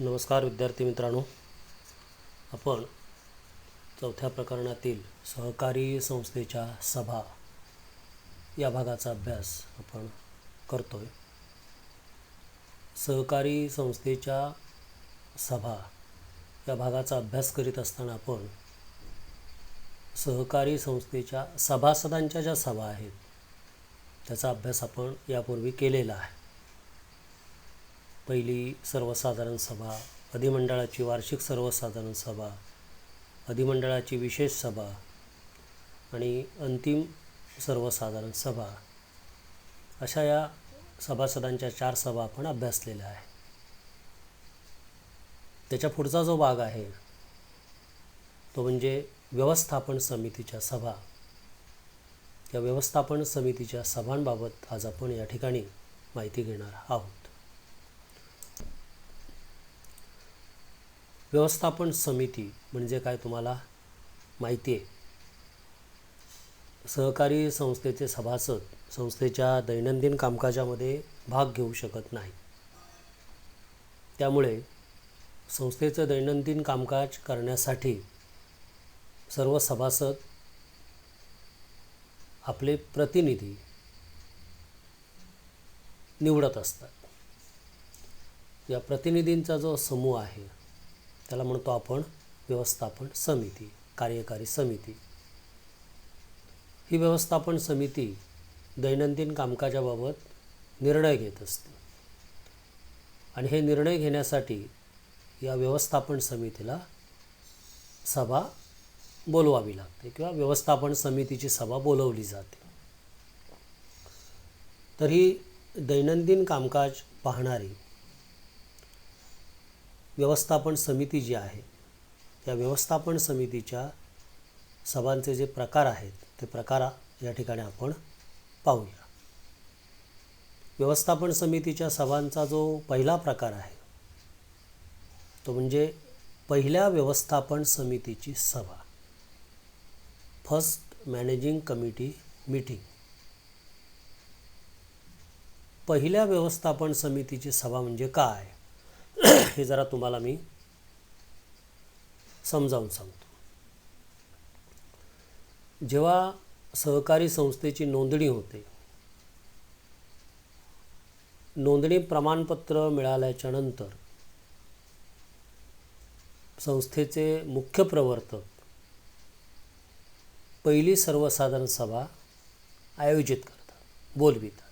नमस्कार विद्यार्थी मित्रांनो, आपण चौथ्या प्रकरणातील सहकारी संस्थेच्या सभा या भागाचा अभ्यास आपण करतोय। सहकारी संस्थेच्या सभा या भागाचा अभ्यास करीत असताना आपण सहकारी संस्थेच्या सभासदांच्या ज्या सभा आहेत त्याचा अभ्यास आपण यापूर्वी केलेला आहे। पहिली सर्वसाधारण सभा, अधिमंडळाची वार्षिक सर्वसाधारण सभा, अधिमंडळाची विशेष सभा आणि अंतिम सर्वसाधारण सभा अशा या सभासदांच्या 4 सभा आपण अभ्यासलेल्या आहे। त्याच्या पुढचा जो भाग आहे तो म्हणजे व्यवस्थापन समितीच्या सभा। या व्यवस्थापन समितीच्या सभांबाबत आज आपण या ठिकाणी माहिती घेणार आहोत। व्यवस्थापन समिती म्हणजे काय तुम्हाला माहिती आहे। सहकारी संस्थेचे सभासद संस्थेच्या दैनंदिन कामकाजामध्ये भाग घेऊ शकत नाही। त्यामुळे संस्थेचं दैनंदिन कामकाज करण्यासाठी सर्व सभासद आपले प्रतिनिधी निवडत असतात। या प्रतिनिधींचा जो समूह आहे त्याला म्हणतो आपण व्यवस्थापन समिती, कार्यकारी समिती। ही व्यवस्थापन समिती दैनंदिन कामकाजाबाबत निर्णय घेत असते आणि हे निर्णय घेण्यासाठी या व्यवस्थापन समितीला सभा बोलवावी लागते किंवा व्यवस्थापन समितीची सभा बोलवली जाते। तर ही दैनंदिन कामकाज पाहणारी व्यवस्थापन समिती जी आहे त्या व्यवस्थापन समितीच्या सभांचे जे प्रकार आहेत ते प्रकार या ठिकाणी आपण पाहूया। व्यवस्थापन समितीच्या सभांचा जो पहिला प्रकार आहे तो म्हणजे पहिल्या व्यवस्थापन समितीची सभा, फर्स्ट मॅनेजिंग कमिटी मीटिंग। पहिल्या व्यवस्थापन समितीची सभा म्हणजे काय हे जरा तुम्हाला मी समजावून सांगतो। जेव्हा सहकारी संस्थेची नोंदणी होते, नोंदणी प्रमाणपत्र मिळाल्याच्या नंतर संस्थेचे मुख्य प्रवर्तक पहिली सर्वसाधारण सभा आयोजित करतात, बोलवितात।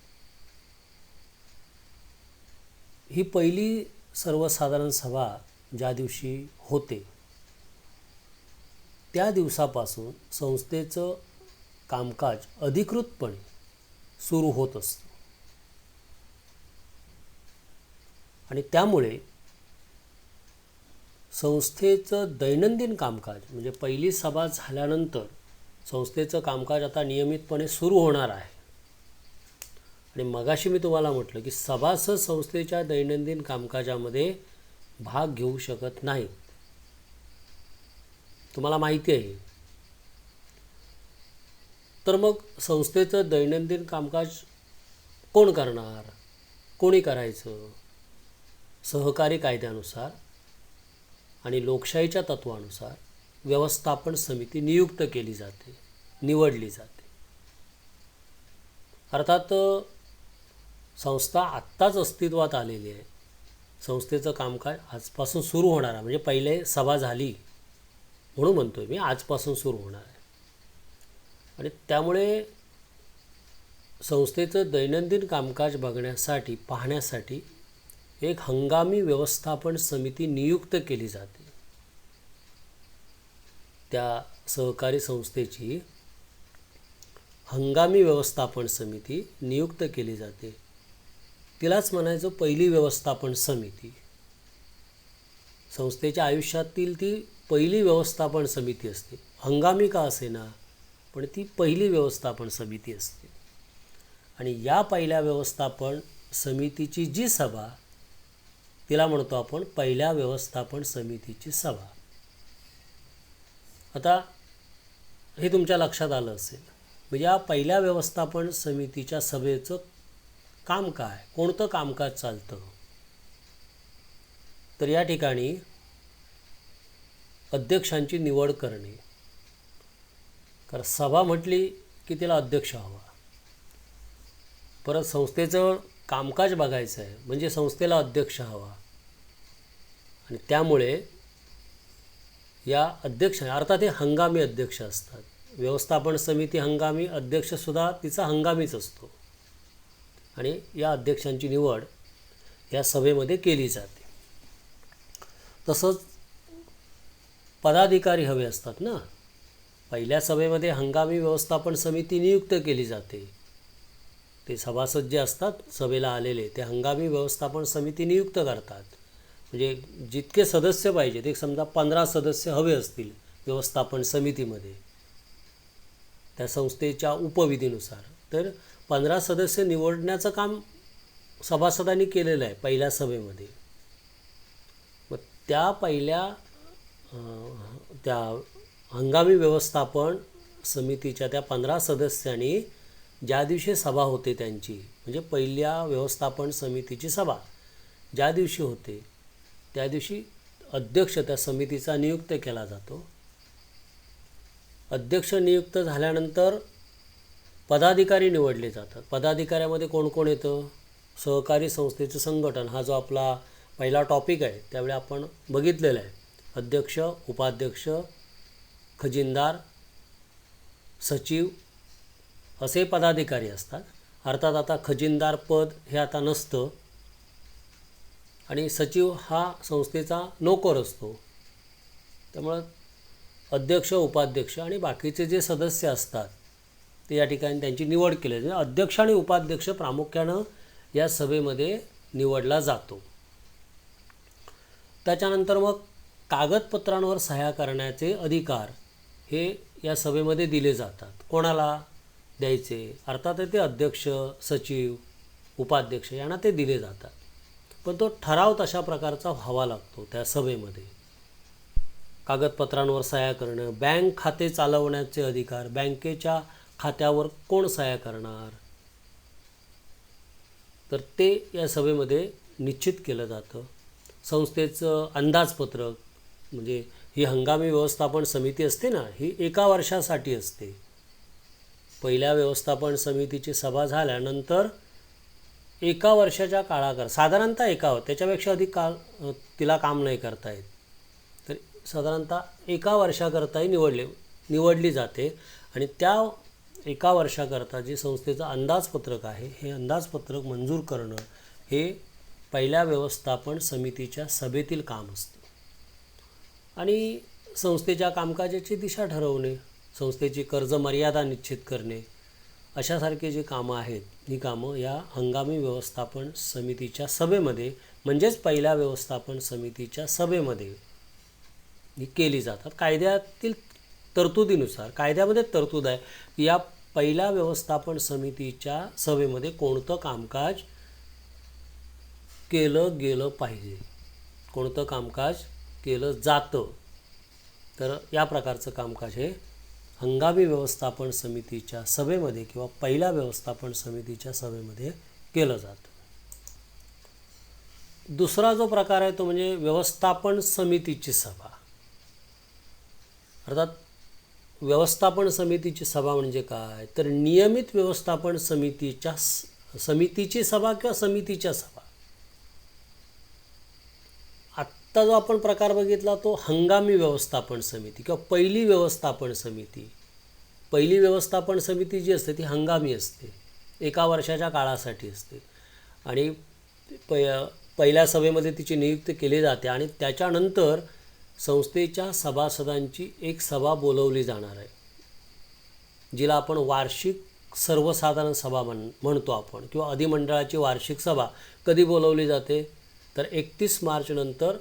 ही पहिली सर्वसाधारण सभा ज्या दिवशी होते त्या दिवसापासून संस्थेचं कामकाज अधिकृतपणे सुरू होत असतं आणि त्यामुळे संस्थेचं दैनंदिन कामकाज म्हणजे पहिली सभा झाल्यानंतर संस्थेचं कामकाज आता नियमितपणे सुरू होणार आहे। आणि मगाशी मी तुम्हाला म्हटलं की सभासद संस्थेच्या दैनंदिन कामकाजामध्ये भाग घेऊ शकत नाहीत, तुम्हाला माहिती आहे। तर मग संस्थेचं दैनंदिन कामकाज कोण करणार, कोणी करायचं? सहकारी कायद्यानुसार आणि लोकशाहीच्या तत्त्वानुसार व्यवस्थापन समिती नियुक्त केली जाते, निवडली जाते। अर्थात संस्था आत्ताच अस्तित्वात आलेली आहे, संस्थेचं कामकाज आजपासून सुरू होणार आहे, म्हणजे पहिले सभा झाली म्हणून म्हणतोय मी आजपासून सुरू होणार आहे। आणि त्यामुळे संस्थेचं दैनंदिन कामकाज बघण्यासाठी पाहण्यासाठी एक हंगामी व्यवस्थापन समिती नियुक्त केली जाते। त्या सहकारी संस्थेची हंगामी व्यवस्थापन समिती नियुक्त केली जाते, तिलाच म्हणायचं पहिली व्यवस्थापन समिती। संस्थेच्या आयुष्यातील ती पहिली व्यवस्थापन समिती असते, हंगामी का असेना पण ती पहिली व्यवस्थापन समिती असते। आणि या पहिल्या व्यवस्थापन समितीची जी सभा तिला म्हणतो आपण पहिल्या व्यवस्थापन समितीची सभा। आता हे तुमच्या लक्षात आलं असेल, म्हणजे या पहिल्या व्यवस्थापन समितीच्या सभेचं काम काय, कोणतं कामकाज चालतं? तर या ठिकाणी अध्यक्षांची निवड करणे. कारण सभा म्हटली की त्याला अध्यक्ष हवा. परत संस्थेचं कामकाज बघायचं आहे म्हणजे संस्थेला अध्यक्ष हवा. आणि त्यामुळे या अध्यक्ष अर्थात हे हंगामी अध्यक्ष असतात. व्यवस्थापन समिती हंगामी, अध्यक्षसुद्धा तिचा हंगामीच असतो. आणि या अध्यक्षांची निवड या सभेमध्ये केली जाते. तसंच पदाधिकारी हवे असतात ना. पहिल्या सभेमध्ये हंगामी व्यवस्थापन समिती नियुक्त केली जाते. ते सभासद जे असतात सभेला आलेले ते हंगामी व्यवस्थापन समिती नियुक्त करतात. म्हणजे जितके सदस्य पाहिजेत, एक समजा 15 सदस्य हवे असतील व्यवस्थापन समितीमध्ये त्या संस्थेच्या उपविधीनुसार, तर 15 सदस्य निवडण्याचं काम सभासदांनी केलेलं आहे पहिल्या सभेमध्ये. मग त्या पहिल्या त्या हंगामी व्यवस्थापन समितीच्या त्या 15 सदस्यांनी ज्या दिवशी सभा होते त्यांची, म्हणजे पहिल्या व्यवस्थापन समितीची सभा ज्या दिवशी होते त्या दिवशी अध्यक्ष त्या समितीचा नियुक्त केला जातो. अध्यक्ष नियुक्त झाल्यानंतर पदाधिकारी निवडले जातात. पदाधिकाऱ्यामध्ये कोण कोण येतं? सहकारी संस्थेचं संघटन, हा जो आपला पहिला टॉपिक आहे त्यावेळी आपण बघितलेला आहे. अध्यक्ष, उपाध्यक्ष, खजिनदार, सचिव असे पदाधिकारी असतात. अर्थात आता खजिनदार पद हे आता नसतं आणि सचिव हा संस्थेचा नोकर असतो. त्यामुळं अध्यक्ष, उपाध्यक्ष आणि बाकीचे जे सदस्य असतात ते या ठिकाणी त्यांची निवड केली जाते. अध्यक्ष आणि उपाध्यक्ष प्रामुख्यानं या सभेमध्ये निवडला जातो. त्याच्यानंतर मग कागदपत्रांवर सह्या करण्याचे अधिकार हे या सभेमध्ये दिले जातात. कोणाला द्यायचे? अर्थात ते अध्यक्ष, सचिव, उपाध्यक्ष यांना ते दिले जातात. पण तो ठराव तशा प्रकारचा व्हावा लागतो त्या सभेमध्ये. कागदपत्रांवर सह्या करणं, बँक खाते चालवण्याचे अधिकार, बँकेच्या खात्यावर कोण सह्या करणार, तर ते या सभेमध्ये निश्चित केलं जातं. संस्थेचं अंदाजपत्रक, म्हणजे ही हंगामी व्यवस्थापन समिती असते ना, ही एका वर्षासाठी असते. पहिल्या व्यवस्थापन समितीची सभा झाल्यानंतर एका वर्षाच्या काळाकर साधारणतः त्याच्यापेक्षा अधिक काळ तिला काम नाही करता येत, तर साधारणतः एका वर्षाकरताही निवडली जाते. आणि त्या एका वर्षाकरता जे संस्थेचं अंदाजपत्रक आहे हे अंदाजपत्रक मंजूर करणं हे पहिल्या व्यवस्थापन समितीच्या सभेतील काम असतं. आणि संस्थेच्या कामकाजाची दिशा ठरवणे, संस्थेची कर्ज मर्यादा निश्चित करणे अशासारखे जे कामं आहेत, ही कामं या हंगामी व्यवस्थापन समितीच्या सभेमध्ये म्हणजेच पहिल्या व्यवस्थापन समितीच्या सभेमध्ये ही केली जातात. कायद्यातील तरतुदीनुसार, कायद्यामध्ये तरतूद आहे की या पहिल्या व्यवस्थापन समितीच्या सभेमध्ये कोणतं कामकाज केलं गेलं पाहिजे, कोणतं कामकाज केलं जातं. तर या प्रकारचं कामकाज हे हंगामी व्यवस्थापन समितीच्या सभेमध्ये किंवा पहिल्या व्यवस्थापन समितीच्या सभेमध्ये केलं जातं. दुसरा जो प्रकार आहे तो म्हणजे व्यवस्थापन समितीची सभा. अर्थात व्यवस्थापन समितीची सभा म्हणजे काय, तर नियमित व्यवस्थापन समितीची सभा किंवा समितीच्या सभा. आत्ता जो आपण प्रकार बघितला तो हंगामी व्यवस्थापन समिती किंवा पहिली व्यवस्थापन समिती. पहिली व्यवस्थापन समिती जी असते ती हंगामी असते, एका वर्षाच्या काळासाठी असते. आणि पहिल्या सभेमध्ये तिची नियुक्ती केली जाते आणि त्याच्यानंतर संस्थेच्या सभासदांची एक सभा बोलवली जाणार आहे, जिला आपण वार्षिक सर्वसाधारण सभा म्हणतो आपण, किंवा अधिमंडळाची वार्षिक सभा कधी बोलवली जाते, तर 31 मार्च नंतर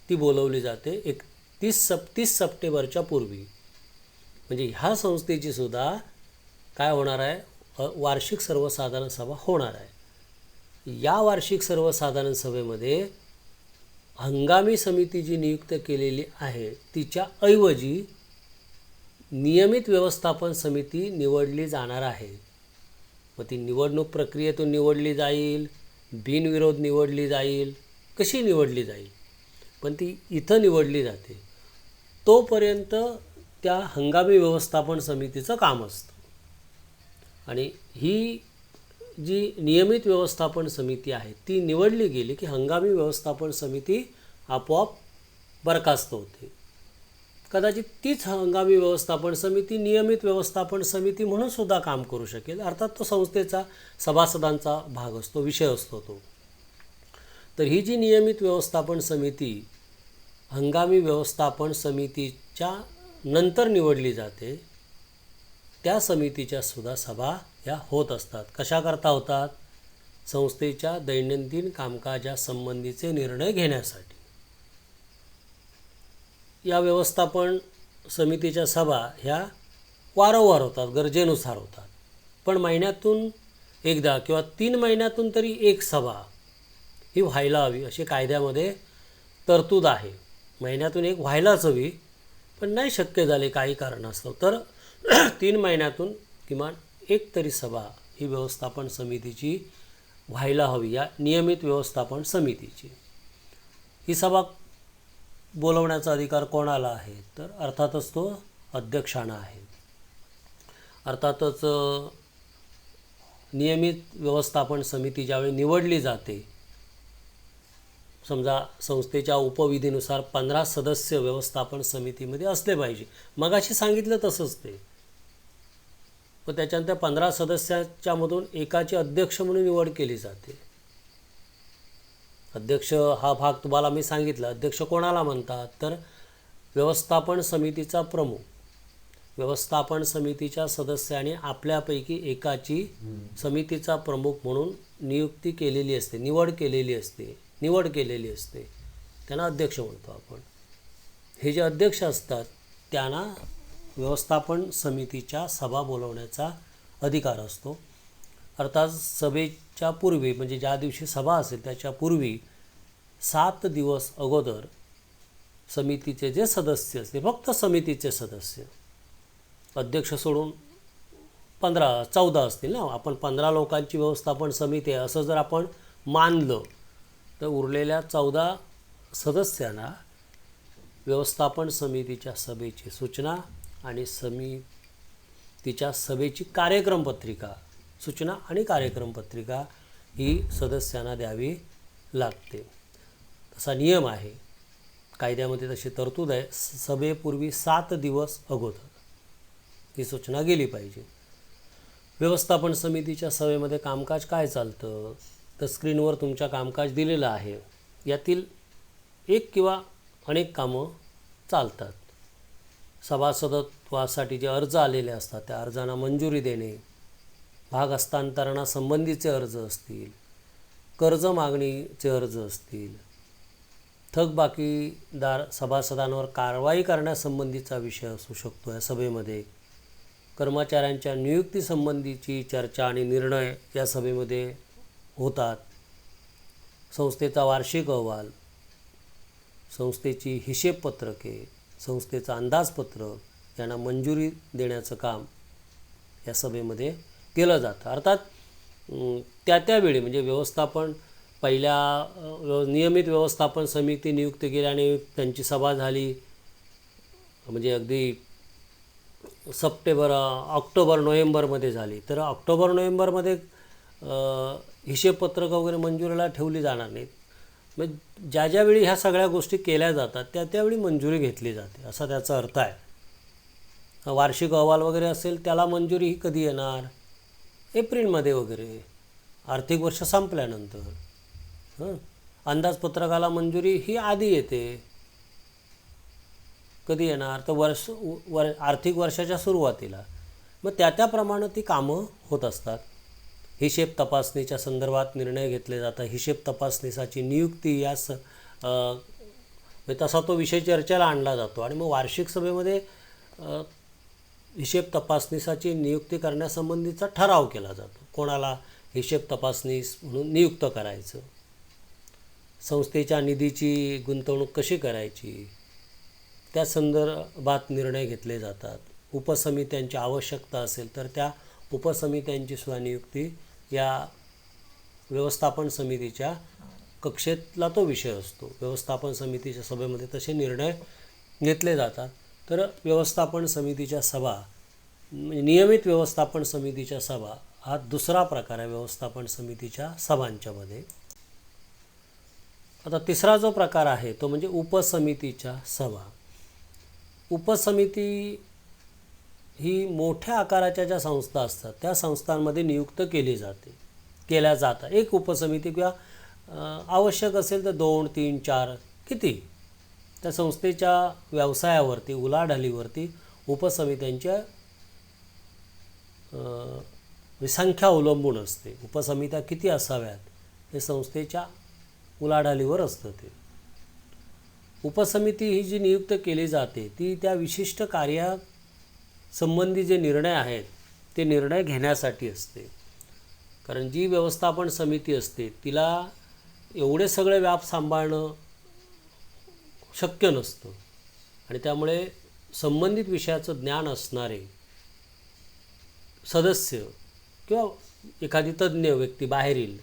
ती बोलवली जाते. 30 सप्टेंबरच्या पूर्वी. म्हणजे ह्या संस्थेची सुद्धा काय होणार आहे, वार्षिक सर्वसाधारण सभा होणार आहे. या वार्षिक सर्वसाधारण सभेमध्ये हंगामी समिती जी नियुक्त केलेली आहे तिच्या ऐवजी नियमित व्यवस्थापन समिती निवडली जाणार आहे. मग ती निवडणूक प्रक्रियेतून निवडली जाईल, बिनविरोध निवडली जाईल, कशी निवडली जाईल, पण ती इथं निवडली जाते तोपर्यंत त्या हंगामी व्यवस्थापन समितीचं काम असतं. आणि ही जी नियमित व्यवस्थापन समिती आहे ती निवडली गेली की हंगामी व्यवस्थापन समिती आपोआप बरखास्त होते. कदाचित तीच हंगामी व्यवस्थापन समिती नियमित व्यवस्थापन समिती म्हणून सुद्धा काम करू शकेल. अर्थात तो संस्थेचा सभासदांचा भाग असतो, विषय असतो तो. तर ही जी नियमित व्यवस्थापन समिती हंगामी व्यवस्थापन समितीच्या नंतर निवडली जाते, त्या समितीच्या सुद्धा सभा ह्या होत असतात. कशाकरता होतात? संस्थेच्या दैनंदिन कामकाजासंबंधीचे निर्णय घेण्यासाठी. या व्यवस्थापन समितीच्या सभा ह्या वारंवार होतात, गरजेनुसार होतात. पण महिन्यातून एकदा किंवा 3 महिन्यातून तरी एक सभा ही व्हायला हवी अशी कायद्यामध्ये तरतूद आहे. महिन्यातून एक व्हायलाच हवी, पण नाही शक्य झाले काही कारणास्तव तर 3 महिन्यातून किमान एक तरी सभा ही व्यवस्थापन समितीची व्हायला हवी, या नियमित व्यवस्थापन समितीची. ही सभा बोलवण्याचा अधिकार कोणाला आहे? तर अर्थातच तो अध्यक्षांना आहे. अर्थातच नियमित व्यवस्थापन समिती ज्यावेळी निवडली जाते, समजा संस्थेच्या उपविधीनुसार 15 सदस्य व्यवस्थापन समितीमध्ये असले पाहिजे. मगाशी सांगितलं तसंच ते. पण त्याच्यानंतर 15 सदस्याच्यामधून एकाची अध्यक्ष म्हणून निवड केली जाते. अध्यक्ष हा भाग तुम्हाला मी सांगितला. अध्यक्ष कोणाला म्हणतात? तर व्यवस्थापन समितीचा प्रमुख. व्यवस्थापन समितीच्या सदस्याने आपल्यापैकी एकाची समितीचा प्रमुख म्हणून नियुक्ती केलेली असते, निवड केलेली असते. त्यांना अध्यक्ष म्हणतो आपण. हे जे अध्यक्ष असतात त्यांना व्यवस्थापन समितीच्या सभा बोलवण्याचा अधिकार असतो. अर्थात सभेच्या पूर्वी, म्हणजे ज्या दिवशी सभा असेल त्याच्या पूर्वी 7 दिवस अगोदर समितीचे जे सदस्य असते, फक्त समितीचे सदस्य, अध्यक्ष सोडून 14 असतील ना, आपण 15 लोकांची व्यवस्थापन समिती आहे असं जर आपण मानलं तर उरलेल्या 14 सदस्यांना व्यवस्थापन समितीच्या सभेची सूचना आणि समितीच्या सभेची कार्यक्रमपत्रिका, सूचना आणि कार्यक्रमपत्रिका ही सदस्यांना द्यावी लागते. तसा नियम आहे, कायद्यामध्ये तशी तरतूद आहे. सभेपूर्वी 7 दिवस अगोदर ही सूचना गेली पाहिजे. व्यवस्थापन समितीच्या सभेमध्ये कामकाज काय चालतं? तर स्क्रीनवर तुमच्या कामकाज दिलेलं आहे. यातील एक किंवा अनेक कामं चालतात. सभासदत्वासाठी जे अर्ज आलेले असतात त्या अर्जांना मंजुरी देणे, भाग हस्तांतरणासंबंधीचे अर्ज असतील, कर्ज मागणीचे अर्ज असतील, थकबाकीदार सभासदांवर कारवाई करण्यासंबंधीचा विषय असू शकतो या सभेमध्ये, कर्मचाऱ्यांच्या नियुक्तीसंबंधीची चर्चा आणि निर्णय या सभेमध्ये होतात, संस्थेचा वार्षिक अहवाल, संस्थेची हिशेबपत्रके, संस्थेचं अंदाजपत्रक यांना मंजुरी देण्याचं काम या सभेमध्ये केलं जातं. अर्थात त्यावेळी म्हणजे व्यवस्थापन पहिल्या नियमित व्यवस्थापन समिती नियुक्त केल्याने त्यांची सभा झाली, म्हणजे अगदी ऑक्टोबर नोव्हेंबरमध्ये झाली, तर ऑक्टोबर नोव्हेंबरमध्ये हिशेबपत्रकं वगैरे मंजुरीला ठेवली जाणार नाहीत. मग ज्यावेळी ह्या सगळ्या गोष्टी केल्या जातात त्यावेळी मंजुरी घेतली जाते असा त्याचा अर्थ आहे. वार्षिक अहवाल वगैरे असेल त्याला मंजुरी ही कधी येणार? एप्रिलमध्ये वगैरे, आर्थिक वर्ष संपल्यानंतर. अंदाजपत्रकाला मंजुरी ही आधी येते. कधी येणार? तर आर्थिक वर्षाच्या सुरुवातीला. मग त्याप्रमाणे ती कामं होत असतात. हिशेब तपासणीच्या संदर्भात निर्णय घेतले जातात. हिशेब तपासणीसाठी नियुक्ती तसा तो विषय चर्चेला आणला जातो. आणि मग वार्षिक सभेमध्ये हिशेब तपासणीसाठी नियुक्ती करण्यासंबंधीचा ठराव केला जातो. कोणाला हिशेब तपासणीस म्हणून नियुक्त करायचं, संस्थेच्या निधीची गुंतवणूक कशी करायची त्या संदर्भात निर्णय घेतले जातात. उपसमित्यांची आवश्यकता असेल तर त्या उपसमित्यांची सुद्धा नियुक्ती या व्यवस्थापन समितीच्या कक्षेतला तो विषय असतो. व्यवस्थापन समितीच्या सभेमध्ये तसे निर्णय घेतले जातात. तर व्यवस्थापन समितीच्या सभा म्हणजे नियमित व्यवस्थापन समितीच्या सभा हा दुसरा प्रकार आहे व्यवस्थापन समितीच्या सभांच्यामध्ये. आता तिसरा जो प्रकार आहे तो म्हणजे उपसमितीच्या सभा. उपसमिती ही मोठ्या आकाराच्या ज्या संस्था असतात त्या संस्थांमध्ये नियुक्त केल्या जातात. एक उपसमिती किंवा आवश्यक असेल तर 2, 3, 4 किती त्या संस्थेच्या व्यवसायावरती उलाढालीवरती उपसमित्यांच्या संख्या अवलंबून असते. उपसमित्या किती असाव्यात हे संस्थेच्या उलाढालीवर असतं. ते उपसमिती ही जी नियुक्त केली जाते ती त्या विशिष्ट कार्यासंबंधी जे निर्णय आहेत ते निर्णय घेण्यासाठी असते. कारण जी व्यवस्थापन समिती असते तिला एवढे सगळे व्याप सांभाळणं शक्य नसतं आणि त्यामुळे संबंधित विषयाचं ज्ञान असणारे सदस्य किंवा एखादी तज्ज्ञ व्यक्ती बाहेरील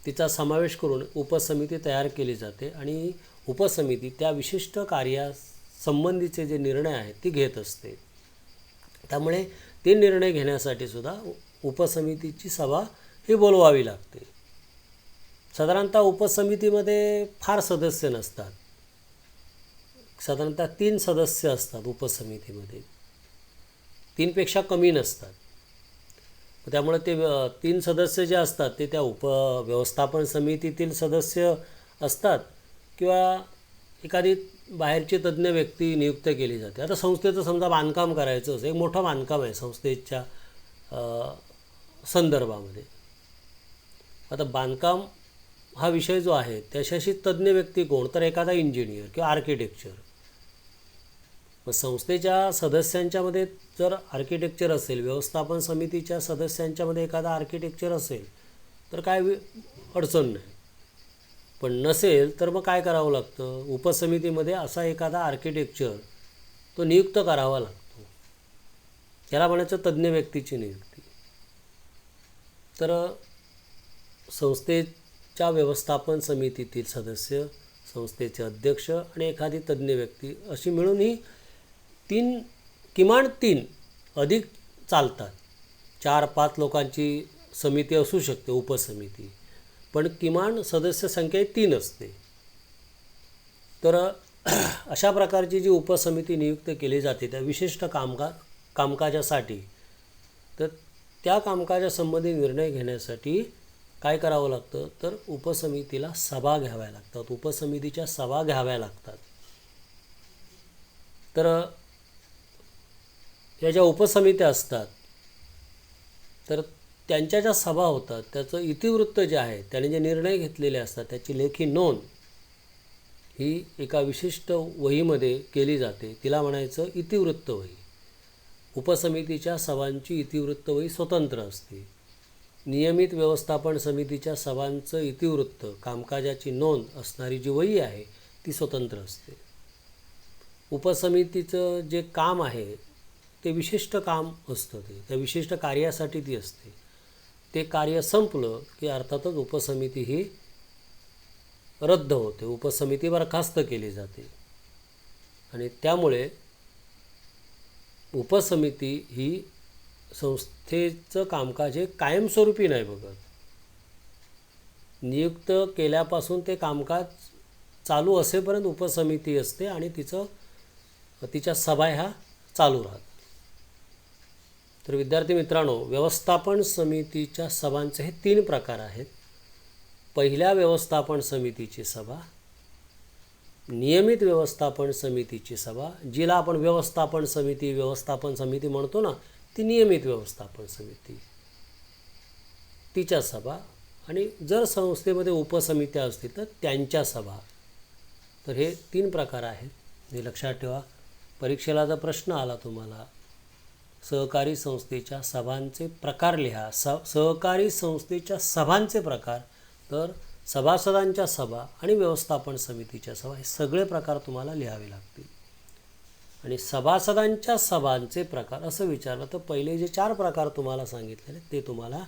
तिचा समावेश करून उपसमिती तयार केली जाते आणि उपसमिती त्या विशिष्ट कार्यासंबंधीचे जे निर्णय आहेत ते घेत असते. त्यामुळे ते निर्णय घेण्यासाठी सुद्धा उपसमितीची सभा ही बोलवावी लागते. साधारणतः उपसमितीमध्ये फार सदस्य नसतात. साधारणतः 3 सदस्य असतात उपसमितीमध्ये, 3पेक्षा कमी नसतात. त्यामुळे ते 3 सदस्य जे असतात ते त्या व्यवस्थापन समितीतील सदस्य असतात किंवा एखादी बाहेरची तज्ज्ञ व्यक्ती नियुक्त केली जाते. आता संस्थेचं समजा बांधकाम करायचं असं एक मोठं बांधकाम आहे संस्थेच्या संदर्भामध्ये. आता बांधकाम हा विषय जो आहे त्याच्याशी तज्ज्ञ व्यक्ती कोण तर एखादा इंजिनियर किंवा आर्किटेक्चर. मग संस्थेच्या सदस्यांच्यामध्ये जर आर्किटेक्चर असेल, व्यवस्थापन समितीच्या सदस्यांच्यामध्ये एखादा आर्किटेक्चर असेल तर काय अडचण नाही. पण नसेल तर मग काय करावं लागतं, उपसमितीमध्ये असा एखादा आर्किटेक्चर तो नियुक्त करावा लागतो. त्याला म्हणायचं तज्ज्ञ व्यक्तीची नियुक्ती. तर संस्थेच्या व्यवस्थापन समितीतील सदस्य, संस्थेचे अध्यक्ष आणि एखादी तज्ज्ञ व्यक्ती अशी मिळून ही किमान 3 अधिक चालतात. 4-5 लोकांची समिती असू शकते उपसमिती, पण किमान सदस्य संख्या 3 असते. तर अशा प्रकारची जी उपसमिती नियुक्त केली जाते त्या विशिष्ट कामकाजासाठी, तर त्या कामकाजासंबंधी निर्णय घेण्यासाठी काय करावं लागतं तर उपसमितीला सभा घ्याव्या लागतात, उपसमितीच्या सभा घ्याव्या लागतात. तर या ज्या उपसमित्या असतात तर त्यांच्या ज्या सभा होतात त्याचं इतिवृत्त जे आहे, त्याने जे निर्णय घेतलेले असतात त्याची लेखी नोंद ही एका विशिष्ट वहीमध्ये केली जाते. तिला म्हणायचं इतिवृत्त वही. उपसमितीच्या सभांची इतिवृत्त वही स्वतंत्र असते. नियमित व्यवस्थापन समितीच्या सभांचं इतिवृत्त, कामकाजाची नोंद असणारी जी वही आहे ती स्वतंत्र असते. उपसमितीचं जे काम आहे ते विशिष्ट काम असतं, त्या विशिष्ट कार्यासाठी ती असते. ते कार्य संपलं की अर्थातच उपसमिती ही रद्द होते, उपसमिती बरखास्त केली जाते. आणि त्यामुळे उपसमिती ही संस्थेचं कामकाज हे कायमस्वरूपी नाही बघत. नियुक्त केल्यापासून ते कामकाज चालू असेपर्यंत उपसमिती असते आणि तिच्या सभा ह्या चालू राहतात. तर विद्यार्थी मित्रांनो, व्यवस्थापन समितीच्या सभांचे हे 3 प्रकार आहेत. पहिल्या व्यवस्थापन समितीची सभा, नियमित व्यवस्थापन समितीची सभा, जिला आपण व्यवस्थापन समिती म्हणतो ना, ती नियमित व्यवस्थापन समिती, तिच्या सभा, आणि जर संस्थेमध्ये उपसमित्या असतील तर त्यांच्या सभा. तर हे 3 प्रकार आहेत. हे लक्षात ठेवा. परीक्षेला जर प्रश्न आला तुम्हाला सहकारी संस्थेच्या सभांचे प्रकार लिहा, सहकारी संस्थेच्या सभांचे प्रकार, तर सभासदांच्या सभा आणि व्यवस्थापन समितीच्या सभा हे सगळे प्रकार तुम्हाला लिहावे लागतील. आणि सभासदांच्या सभांचे प्रकार असं विचारलं तर पहिले जे 4 प्रकार तुम्हाला सांगितलेले ते तुम्हाला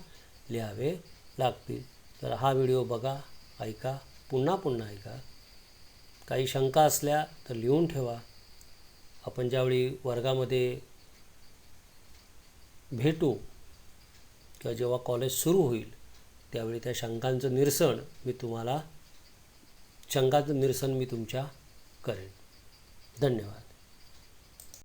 लिहावे लागतील. तर हा व्हिडिओ बघा, ऐका. पुन्हा पुन्हा ऐका. काही शंका असल्या तर लिहून ठेवा. आपण ज्यावेळी वर्गामध्ये भेटू किंवा जेव्हा कॉलेज सुरू होईल त्यावेळी त्या शंकांचं निरसन मी तुमच्या करेन. धन्यवाद.